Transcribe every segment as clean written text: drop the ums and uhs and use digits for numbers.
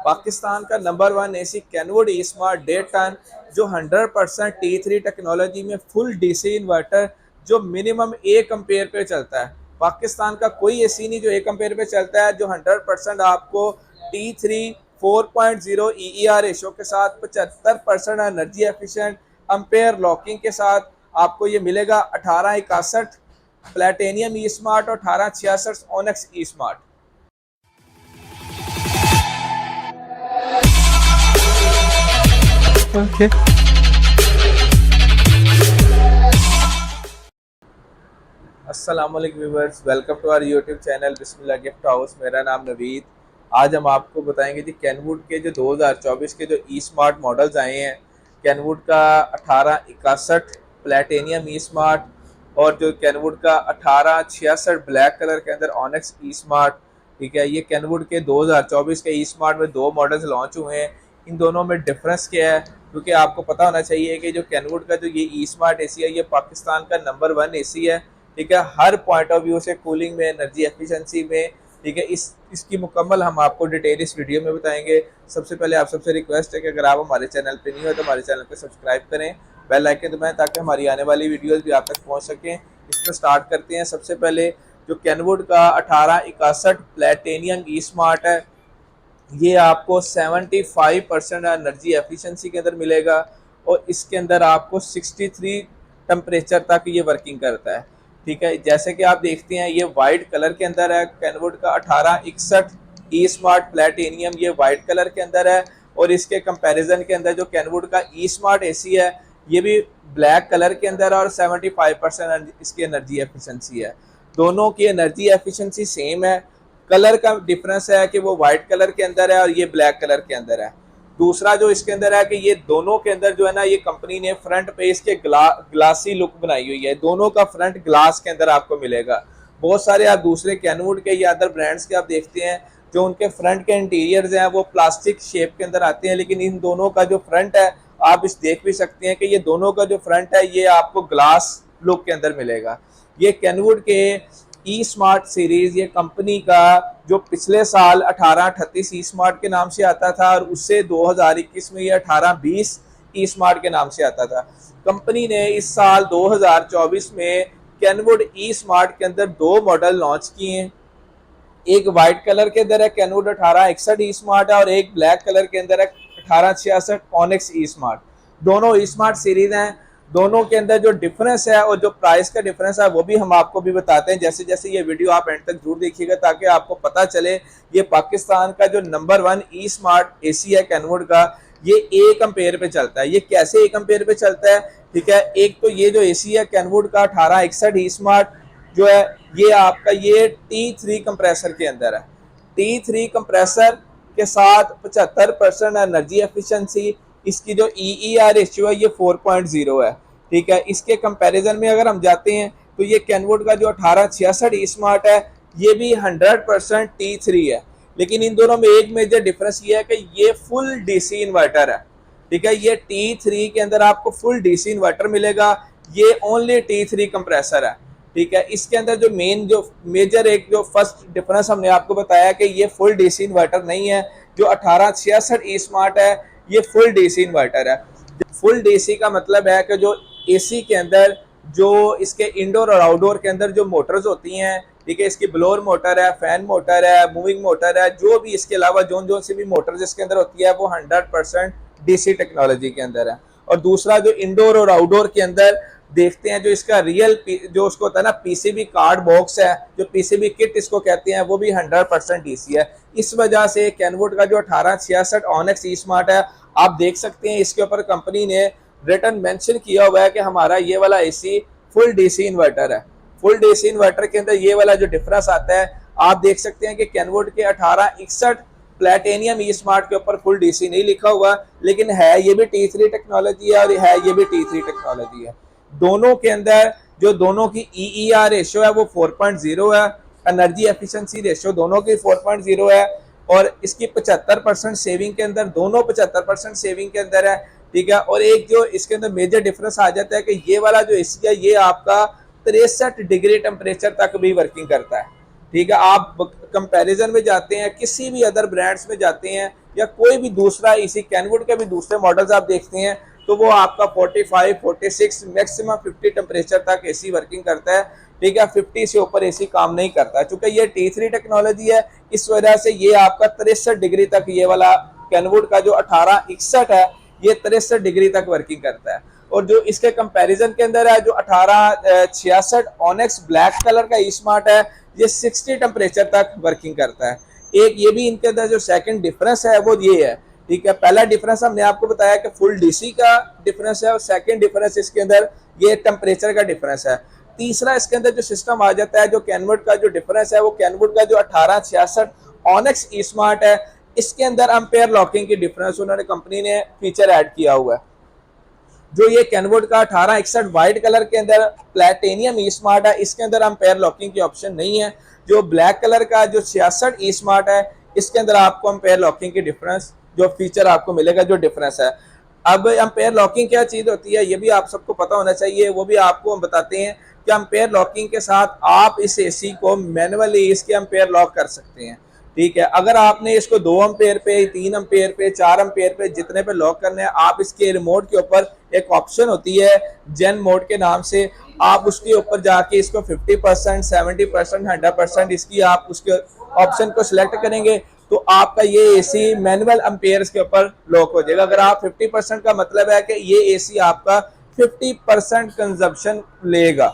पाकिस्तान का number one AC Kenwood ई smart 1.5 ton जो 100% T3 technology में फुल डीसी इन्वर्टर जो मिनिमम 1 एम्पेयर पे चलता है। पाकिस्तान का कोई एसी नहीं जो 1 एम्पेयर पे चलता है, जो 100% आपको T3 4.0 EER रेशो के साथ 75% एनर्जी एफिशिएंट अम्पेयर लॉकिंग के साथ आपको ये मिलेगा। 1861 प्लेटेनियम ई स्मार्ट और 1866 ओनेक्स ई स्मार्ट। ओके। अस्सलाम वालेकुम viewers, welcome to our YouTube channel Bismillah gift house. मेरा नाम नवीद। आज हम आपको बताएंगे जी कैनवुड के जो 2024 के जो ई स्मार्ट मॉडल्स आए हैं। कैनवुड का 1861 प्लेटेनियम ई स्मार्ट और जो कैनवुड का 1866 ब्लैक कलर के अंदर ऑनेक्स ई स्मार्ट। ठीक है, ये कैनवुड के 2024 के ई स्मार्ट में दो मॉडल्स लॉन्च हुए हैं। इन दोनों में डिफरेंस क्या है, क्योंकि आपको पता होना चाहिए कि जो कैनवुड का जो ये ई स्मार्ट एसी है, ये पाकिस्तान का नंबर वन एसी है। ठीक है, हर पॉइंट ऑफ व्यू से, कूलिंग में, एनर्जी एफिशिएंसी में। ठीक है, इसकी मुकम्मल हम आपको डिटेल इस वीडियो में बताएंगे। सबसे पहले आप सबसे रिक्वेस्ट है कि अगर आप हमारे चैनल पे नहीं हो तो हमारे चैनल पे सब्सक्राइब करें, बेल आइकन दबाएं ताकि हमारी आने वाली वीडियोस भी आप तक पहुंच सकें। इसमें स्टार्ट करते हैं। सबसे पहले जो कैनवुड का 1861 प्लेटेनियम ई स्मार्ट है, ये आपको 75% एनर्जी एफिशिएंसी के अंदर मिलेगा और इसके अंदर आपको 63 टेम्परेचर तक ये वर्किंग करता है। ठीक है, जैसे कि आप देखते हैं ये वाइट कलर के अंदर है। कैनवुड का 1861 ई स्मार्ट प्लेटेनियम ये वाइट कलर के अंदर है और इसके कंपैरिजन के अंदर जो कैनवुड का ई स्मार्ट एसी है ये भी ब्लैक कलर के अंदर और 75% इसकी एनर्जी एफिशिएंसी है। दोनों की एनर्जी एफिशिएंसी सेम है, कलर का डिफरेंस है कि वो व्हाइट कलर के अंदर है और ये ब्लैक कलर के अंदर है। दूसरा जो इसके अंदर है कि ये दोनों के अंदर जो है ना, ये कंपनी ने फ्रंट पे इसके ग्लासी लुक बनाई हुई है। दोनों का फ्रंट ग्लास के अंदर आपको मिलेगा। बहुत सारे आप दूसरे कैनवुड के या अदर ब्रांड्स के आप देखते हैं जो उनके फ्रंट के इंटीरियर्स हैं वो प्लास्टिक शेप के अंदर आते हैं, लेकिन इन दोनों का जो फ्रंट है आप इस देख भी सकते हैं कि ये दोनों का जो फ्रंट है ये आपको ग्लास लुक के अंदर मिलेगा। ये कैनवुड के ई स्मार्ट सीरीज, ये कंपनी का जो पिछले साल 1838 ई स्मार्ट के नाम से आता था और उससे 2021 में ये 1820 ई स्मार्ट के नाम से आता था। कंपनी ने इस साल 2024 में कैनवुड ई स्मार्ट के अंदर दो मॉडल लॉन्च किए हैं। एक वाइट कलर के अंदर है कैनवुड 1861 ई स्मार्ट है और एक ब्लैक कलर के अंदर है 1866 ऑनेक्स ई स्मार्ट। दोनों ई स्मार्ट सीरीज हैं। दोनों के अंदर जो डिफरेंस है और जो प्राइस का डिफरेंस है वो भी हम आपको भी बताते हैं। जैसे जैसे ये वीडियो आप एंड तक जरूर देखिएगा ताकि आपको पता चले ये पाकिस्तान का जो नंबर वन ई स्मार्ट एसी है कैनवुड का, ये 1 एम्पेयर पे चलता है। ये कैसे 1 एम्पेयर पे चलता है? ठीक है, एक तो ये जो एसी है कैनवुड का 1861 ई स्मार्ट जो है ये आपका ये T3 कंप्रेसर के अंदर है। T3 कंप्रेसर के साथ 75% एनर्जी एफिशिएंसी। इसकी जो EER रेशियो है ये 4.0 है। ठीक है, इसके कंपैरिजन में अगर हम जाते हैं तो ये कैनवुड का जो 1866 ई स्मार्ट है ये भी 100% T3 है, लेकिन इन दोनों में एक मेजर डिफरेंस ये है कि ये फुल डीसी इन्वर्टर है। ठीक है, ये T3 के अंदर आपको फुल डीसी इन्वर्टर मिलेगा, ये ओनली T3 कंप्रेसर है। ठीक है, इसके अंदर जो मेजर एक जो फर्स्ट डिफरेंस हमने आपको बताया कि ये फुल डीसी इन्वर्टर नहीं है। जो 1866 ई स्मार्ट है ये फुल डीसी इन्वर्टर है। फुल डीसी का मतलब है कि जो एसी के अंदर जो इसके इंडोर और आउटडोर के अंदर जो मोटर्स होती हैं, ठीक है, इसकी ब्लोअर मोटर है, फैन मोटर है, मूविंग मोटर है, जो भी इसके अलावा जो सी भी मोटर्स इसके अंदर होती है वो 100% डीसी टेक्नोलॉजी के अंदर है। और दूसरा जो इंडोर और आउटडोर के अंदर देखते हैं जो इसका रियल जो उसको होता है ना पीसीबी कार्ड बॉक्स है, जो पीसीबी किट इसको कहते हैं, वो भी 100% डीसी है। इस वजह से कैनवुड का जो 1866 ऑनेक्स ई स्मार्ट है आप देख सकते हैं इसके ऊपर कंपनी ने रिटर्न मेंशन किया हुआ है कि हमारा ये वाला एसी फुल डीसी इन्वर्टर है। फुल डीसी इन्वर्टर के अंदर ये वाला जो डिफरेंस आता है आप देख सकते हैं कि कैनवुड के 1861 प्लेटेनियम ई स्मार्ट के ऊपर फुल डीसी नहीं लिखा हुआ, लेकिन है ये भी T3 टेक्नोलॉजी है और है ये भी T3 टेक्नोलॉजी है। दोनों के अंदर जो दोनों की EER रेशियो है वो 4.0 है। एनर्जी एफिशिएंसी रेशियो दोनों की 4.0 है और इसकी 75% सेविंग के अंदर, दोनों 75% सेविंग के अंदर है। ठीक है, और एक जो इसके अंदर मेजर डिफरेंस आ जाता है कि ये वाला जो एसी है ये आपका 63 डिग्री टेम्परेचर तक भी वर्किंग करता है। ठीक है, आप कंपैरिजन में जाते हैं किसी भी अदर ब्रांड्स में जाते हैं या कोई भी दूसरा इसी कैनवुड के भी दूसरे मॉडल्स आप देखते हैं तो वो आपका 45, 46, मैक्सिमम 50 टेम्परेचर तक एसी वर्किंग करता है। ठीक है, 50 से ऊपर एसी काम नहीं करता। चूंकि ये T3 टेक्नोलॉजी है, इस वजह से ये आपका 63 डिग्री तक, ये वाला कैनवुड का जो 1861 है, ये 63 डिग्री तक वर्किंग करता है। और जो इसके कंपैरिजन के अंदर है, जो 1866 ऑनेक्स ब्लैक कलर का ई स्मार्ट है, ये 60 टेम्परेचर तक वर्किंग करता है। एक ये भी इनके अंदर जो सेकंड डिफरेंस है वो ये है। ठीक है, पहला डिफरेंस हमने आपको बताया कि फुल डीसी का डिफरेंस है, और सेकंड डिफरेंस इसके अंदर ये टेम्परेचर का डिफरेंस है। तीसरा इसके अंदर जो सिस्टम आ जाता है, जो कैनवुड का जो डिफरेंस है, वो कैनवुड का जो 1866 ऑनेक्स ई स्मार्ट है, इसके अंदर अम्पेयर लॉकिंग की डिफरेंस उन्होंने कंपनी ने फीचर ऐड किया हुआ है। जो ये कैनवुड का 1861 व्हाइट कलर के अंदर प्लेटिनियम ई स्मार्ट है, इसके अंदर अम्पेयर लॉकिंग की ऑप्शन नहीं है। जो ब्लैक कलर का जो 66 ई स्मार्ट है, इसके अंदर आपको अम्पेयर लॉकिंग की डिफरेंस जो फीचर आपको मिलेगा, जो डिफरेंस है। अब अम्पेयर लॉकिंग क्या चीज होती है, ये भी आप सबको पता होना चाहिए, वो भी आपको हम बताते हैं कि अम्पेयर लॉकिंग के साथ आप इस एसी को मैनुअली इसके अम्पेयर लॉक कर सकते हैं। ठीक है, अगर आपने इसको 2 अम्पेयर पे, 3 अम्पेयर पे, 4 अम्पेयर पे, जितने पे लॉक करने हैं, आप इसके रिमोट के ऊपर एक ऑप्शन होती है जेन मोड के नाम से, आप उसके ऊपर जाके इसको 50%, 70%, 100% इसकी आप उसके ऑप्शन को सिलेक्ट करेंगे तो आपका ये एसी मैनुअल अम्पेयर्स के ऊपर लॉक हो जाएगा। अगर आप 50% का मतलब है कि ये एसी आपका 50% कंजप्शन लेगा।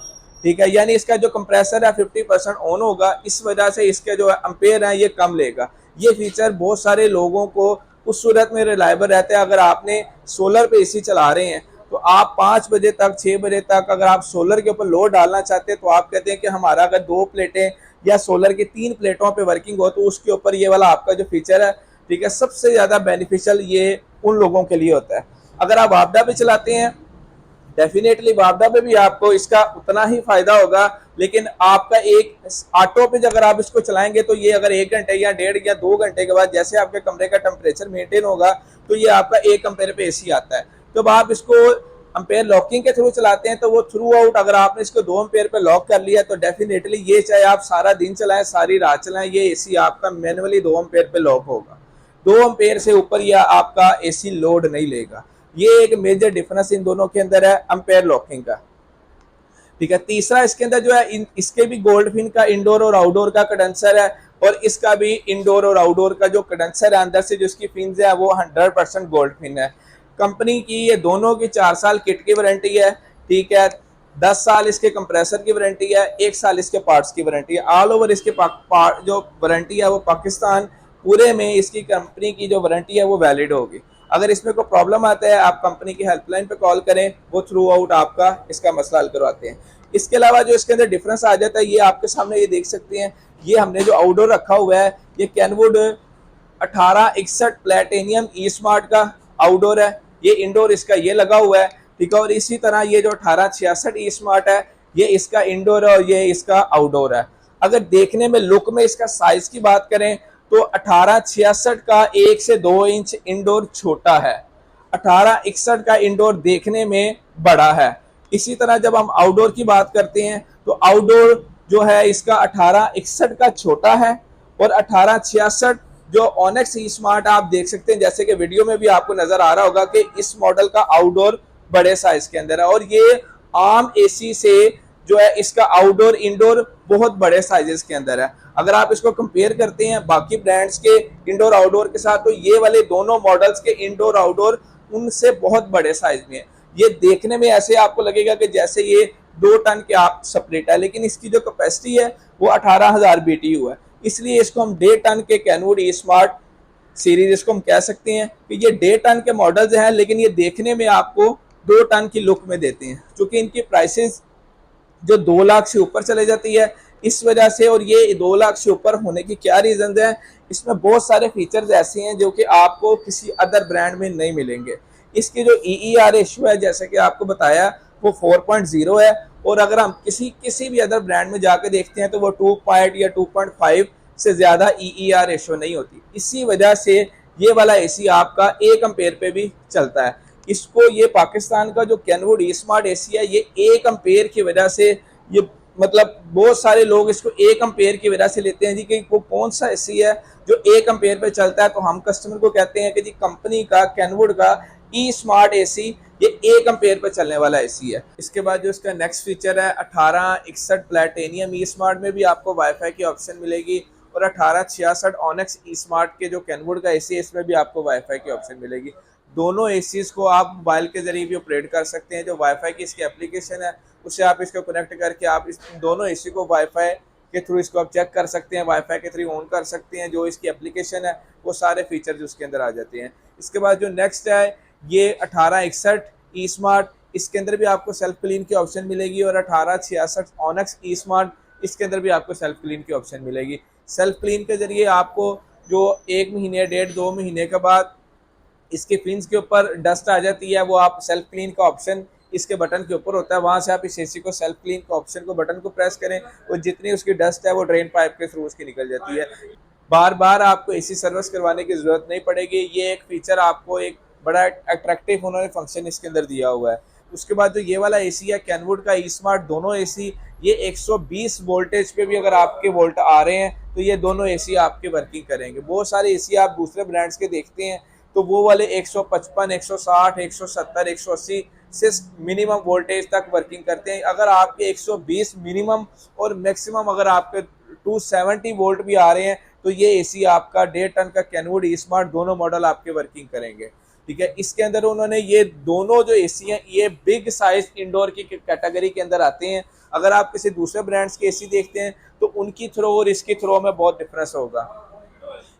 ठीक है, यानी इसका जो कंप्रेसर है 50% ऑन होगा, इस वजह से इसके जो अम्पेयर है ये कम लेगा। ये फीचर बहुत सारे लोगों को उस सूरत में रिलायबल रहता है। अगर आपने सोलर पे एसी चला रहे हैं तो आप 5 बजे तक, 6 बजे तक अगर आप सोलर के ऊपर लोड डालना चाहते हैं तो आप कहते हैं कि हमारा अगर 2 प्लेटें या सोलर की 3 प्लेटों पे वर्किंग हो तो उसके ऊपर ये वाला आपका जो फीचर है, ठीक है, सबसे ज्यादा बेनिफिशियल ये उन लोगों के लिए होता है। अगर आप आपदा पे चलाते हैं, डेफिनेटली आपदा पे भी आपको इसका उतना ही फायदा होगा, लेकिन आपका एक ऑटो पे अगर आप इसको चलाएंगे तो ये अगर 1 घंटे या 1.5 या 2 घंटे के बाद जैसे आपके कमरे का टेम्परेचर मेंटेन होगा तो ये आपका 1 अम्पेयर पे एसी आता है। तो आप इसको अम्पेयर लॉकिंग के थ्रू चलाते हैं तो वो थ्रू आउट, अगर आपने इसको 2 अम्पेयर पे लॉक कर लिया तो डेफिनेटली ये चाहे आप सारा दिन चलाएं, सारी रात चलाएं, ये एसी आपका मैनुअली 2 अम्पेयर पे लॉक होगा। 2 अम्पेयर से ऊपर यह आपका एसी लोड नहीं लेगा। ये एक मेजर डिफरेंस इन दोनों के अंदर है अम्पेयर लॉकिंग का। ठीक है, तीसरा इसके अंदर जो है इसके भी गोल्डफिन का इंडोर और आउटडोर का कंडेंसर है, और इसका भी इंडोर और आउटडोर का जो कंडेंसर है अंदर से जो इसकी फिन्स है वो 100% गोल्डफिन है। कंपनी की ये दोनों की 4 साल किट की वारंटी है। ठीक है, 10 साल इसके कंप्रेसर की वारंटी है, 1 साल इसके पार्ट्स की वारंटी है। ऑल ओवर इसके जो वारंटी है वो पाकिस्तान पूरे में इसकी कंपनी की जो वारंटी है वो वैलिड होगी। अगर इसमें कोई प्रॉब्लम आता है आप कंपनी की हेल्पलाइन पे कॉल करें, वो थ्रू आउट आपका इसका मसला हल करवाते हैं। इसके अलावा जो इसके अंदर डिफरेंस आ जाता है ये आपके सामने ये देख सकते हैं। ये हमने जो आउटडोर रखा हुआ है ये कैनवुड 1861 प्लेटिनियम ई स्मार्ट का आउटडोर है, ये इंडोर इसका ये लगा हुआ है। ठीक है, और इसी तरह ये जो 1866 ई स्मार्ट है ये इसका इंडोर है और ये इसका आउटडोर है। अगर देखने में लुक में इसका साइज की बात करें तो 1866 का 1 से 2 इंच इंडोर छोटा है, 1861 का इंडोर देखने में बड़ा है। इसी तरह जब हम आउटडोर की बात करते हैं तो आउटडोर जो है इसका 1861 का छोटा है, और 1866 जो ऑनेक्स ई स्मार्ट आप देख सकते हैं, जैसे कि वीडियो में भी आपको नजर आ रहा होगा कि इस मॉडल का आउटडोर बड़े साइज के अंदर है, और ये आम एसी से जो है इसका आउटडोर इंडोर बहुत बड़े साइजेस के अंदर है। अगर आप इसको कंपेयर करते हैं बाकी ब्रांड्स के इंडोर आउटडोर के साथ तो ये वाले दोनों मॉडल्स के इंडोर आउटडोर उनसे बहुत बड़े साइज में है। ये देखने में ऐसे आपको लगेगा कि जैसे ये 2 टन के आप सेपरेट है, लेकिन इसकी जो कैपेसिटी है वो 18,000 BTU है। इसलिए इसको हम 1.5 टन के कैनवुड ई स्मार्ट सीरीज इसको हम कह सकते हैं कि ये 1.5 टन के मॉडल्स हैं, लेकिन ये देखने में आपको 2 टन की लुक में देते हैं, क्योंकि इनकी प्राइसेस जो 2 लाख से ऊपर चले जाती है इस वजह से। और ये 2 लाख से ऊपर होने की क्या रीजन है, इसमें बहुत सारे फीचर्स ऐसे हैं जो कि आपको किसी अदर ब्रांड में नहीं मिलेंगे। इसकी जो EER रेशियो है जैसे कि आपको बताया वो 4.0 है, और अगर हम किसी भी अदर ब्रांड में जाकर देखते हैं तो वो 2 या 2.5 से ज्यादा EER रेशियो नहीं होती। इसी वजह से ये वाला एसी आपका 1 अम्पेयर पे भी चलता है। इसको ये पाकिस्तान का जो कैनवुड ई स्मार्ट एसी है ये 1 अम्पेयर की वजह से ये मतलब बहुत सारे लोग इसको 1 एम्पेयर की वजह से लेते हैं जी कि वो कौन सा एसी है जो 1 एम्पेयर पे चलता है। तो हम कस्टमर को कहते हैं कि जी कंपनी का कैनवुड का ई स्मार्ट एसी ये 1 एम्पेयर पे चलने वाला एसी है। इसके बाद जो इसका नेक्स्ट फीचर है 1861 प्लैटिनियम ई स्मार्ट में भी आपको वाईफाई की ऑप्शन मिलेगी और 1866 ऑनेक्स ई स्मार्ट के जो कैनवुड का एसी है इसमें भी आपको वाईफाई की ऑप्शन मिलेगी। दोनों एसीज को आप मोबाइल के जरिए भी ऑपरेट कर सकते हैं। जो वाईफाई की इसकी एप्लीकेशन है उससे आप इसको कनेक्ट करके आप इस दोनों एसी को वाईफाई के थ्रू इसको आप चेक कर सकते हैं, वाईफाई के थ्रू ऑन कर सकते हैं। जो इसकी एप्लीकेशन है वो सारे फीचर जो उसके अंदर आ जाते हैं। इसके बाद जो नेक्स्ट है ये 1861 ई स्मार्ट, इसके अंदर भी आपको सेल्फ क्लीन की ऑप्शन मिलेगी और 1866 ऑनेक्स ई स्मार्ट इसके अंदर भी आपको सेल्फ क्लीन की ऑप्शन मिलेगी। सेल्फ क्लीन के जरिए आपको जो 1 महीने 1.5-2 महीने के बाद इसके पिंस के ऊपर डस्ट आ जाती है वो आप सेल्फ क्लीन का ऑप्शन इसके बटन के ऊपर होता है, वहां से आप इस एसी को सेल्फ क्लीन का ऑप्शन को बटन को प्रेस करें और जितनी उसकी डस्ट है वो ड्रेन पाइप के थ्रू उसकी निकल जाती है। बार बार आपको एसी सर्विस करवाने की जरूरत नहीं पड़ेगी। ये एक फीचर आपको एक बड़ा अट्रैक्टिव उन्होंने फंक्शन इसके अंदर दिया हुआ है। उसके बाद जो ये वाला एसी है कैनवुड का ई स्मार्ट, दोनों एसी ये 120 वोल्टेज पे भी अगर आपके वोल्ट आ रहे हैं तो ये दोनों एसी आपके वर्किंग करेंगे। बहुत सारे एसी आप दूसरे ब्रांड्स के देखते हैं तो वो वाले 155, 160, 170, 180 से मिनिमम वोल्टेज तक वर्किंग करते हैं। अगर आपके 120 मिनिमम और मैक्सिमम अगर आपके 270 वोल्ट भी आ रहे हैं तो ये एसी आपका 1.5 टन का कैनवुड ई स्मार्ट दोनों मॉडल आपके वर्किंग करेंगे। ठीक है, इसके अंदर उन्होंने ये दोनों जो एसी हैं ये बिग साइज इंडोर की कैटेगरी के अंदर आते हैं। अगर आप किसी दूसरे ब्रांड्स के एसी देखते हैं तो उनकी थ्रो और इसकी थ्रो में बहुत डिफरेंस होगा।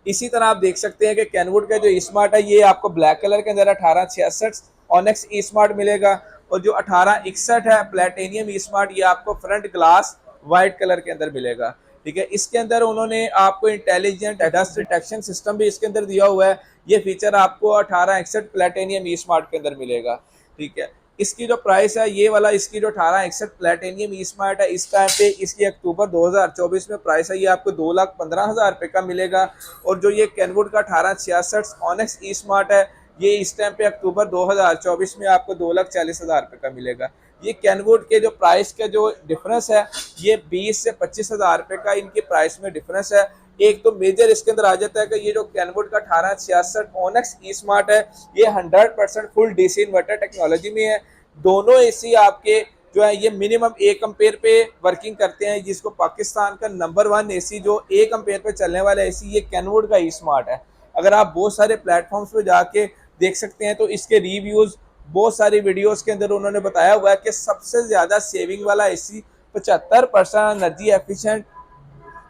इसी तरह आप देख सकते हैं कि कैनवुड का जो ई स्मार्ट है ये आपको ब्लैक कलर के अंदर 1866 ऑनेक्स ई स्मार्ट मिलेगा और जो 1861 है प्लैटिनियम ई स्मार्ट ये आपको फ्रंट ग्लास व्हाइट कलर के अंदर मिलेगा। ठीक है, इसके अंदर उन्होंने आपको इंटेलिजेंट डस्ट डिटेक्शन सिस्टम भी इसके अंदर दिया हुआ है। ये फीचर आपको 1861 प्लैटिनियम ई स्मार्ट के अंदर मिलेगा। ठीक है, इसकी जो प्राइस है ये वाला इसकी जो 1861 प्लैटिनियम ई स्मार्ट है इस टाइम पे इसकी अक्टूबर 2024 में प्राइस है ये आपको 2,15,000 रुपये का मिलेगा। और जो ये कैनवुड का 1866 ऑनेक्स ई स्मार्ट है ये इस टाइम पे अक्टूबर 2024 में आपको 2,40,000 रुपये का मिलेगा। ये कैनवुड के जो प्राइस का जो डिफरेंस है ये 20 से 25,000 रुपये का इनकी प्राइस में डिफरेंस है। एक तो मेजर इसके अंदर आ जाता है कि ये जो कैनवुड का 1866 ऑनेक्स ई स्मार्ट है ये 100% फुल डीसी इन्वर्टर टेक्नोलॉजी में है। दोनों एसी आपके जो है ये मिनिमम 1 एम्पेयर पे वर्किंग करते हैं, जिसको पाकिस्तान का नंबर 1 एसी जो 1 एम्पेयर पे चलने वाला एसी ये कैनवुड का ई स्मार्ट है। अगर आप बहुत सारे प्लेटफॉर्म्स पे जाके देख सकते हैं तो इसके रिव्यूज बहुत सारी वीडियोस के अंदर उन्होंने बताया हुआ है कि सबसे ज्यादा सेविंग वाला एसी 75% एनर्जी एफिशिएंट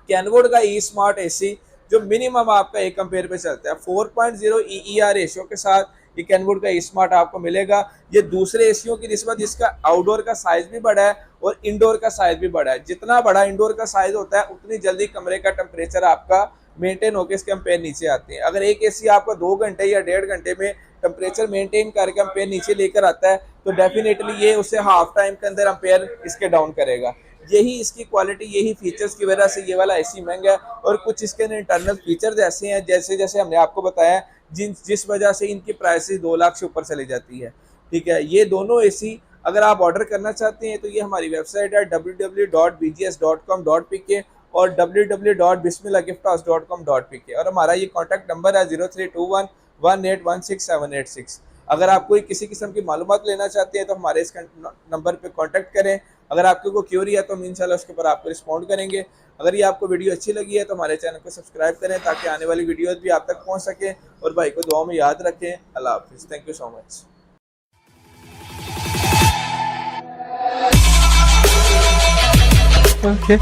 कैनवुड का ई स्मार्ट एसी जो मिनिमम आपका 1 एम्पेयर पे चलता है 4.0 EER रेशियो के साथ ये कैनवुड का ई स्मार्ट आपको मिलेगा। ये दूसरे एसीओ की निस्बत इसका आउटडोर का साइज भी बड़ा है और इंडोर का साइज भी बड़ा है। जितना बड़ा इंडोर का साइज होता है उतनी जल्दी कमरे का टेम्परेचर आपका मेंटेन होकर इसके एम्पेयर नीचे आते हैं। अगर एक एसी आपका 2 घंटे या 1.5 घंटे में टेम्परेचर मेंटेन करके एम्पेयर नीचे लेकर आता है तो डेफिनेटली ये उसे हाफ टाइम के अंदर एम्पेयर इसके डाउन करेगा। यही इसकी क्वालिटी, यही फीचर्स की वजह से ये वाला एसी महंगा है। और कुछ इसके अंदर इंटरनल फीचर्स ऐसे हैं जैसे जैसे हमने आपको बताया जिस वजह से इनकी प्राइसेस 2 लाख से ऊपर चली जाती है। ठीक है, ये दोनों एसी अगर आप ऑर्डर करना चाहते हैं तो ये हमारी वेबसाइट है www.bgs.com.pk और www.bismillahgifthouse.com.pk और हमारा ये कॉन्टैक्ट नंबर है 03211816 अगर आप कोई किसी किस्म की मालूमात लेना चाहते हैं तो हमारे इस नंबर पे कांटेक्ट करें। अगर आपको कोई क्यूरी है तो हम इंशाल्लाह उसके ऊपर आपको रिस्पॉन्ड करेंगे। अगर ये आपको वीडियो अच्छी लगी है तो हमारे चैनल को सब्सक्राइब करें ताकि आने वाली वीडियोस भी आप तक पहुंच सके और भाई को दुआ में याद रखें। अल्लाह हाफिज़, thank you so much. Okay.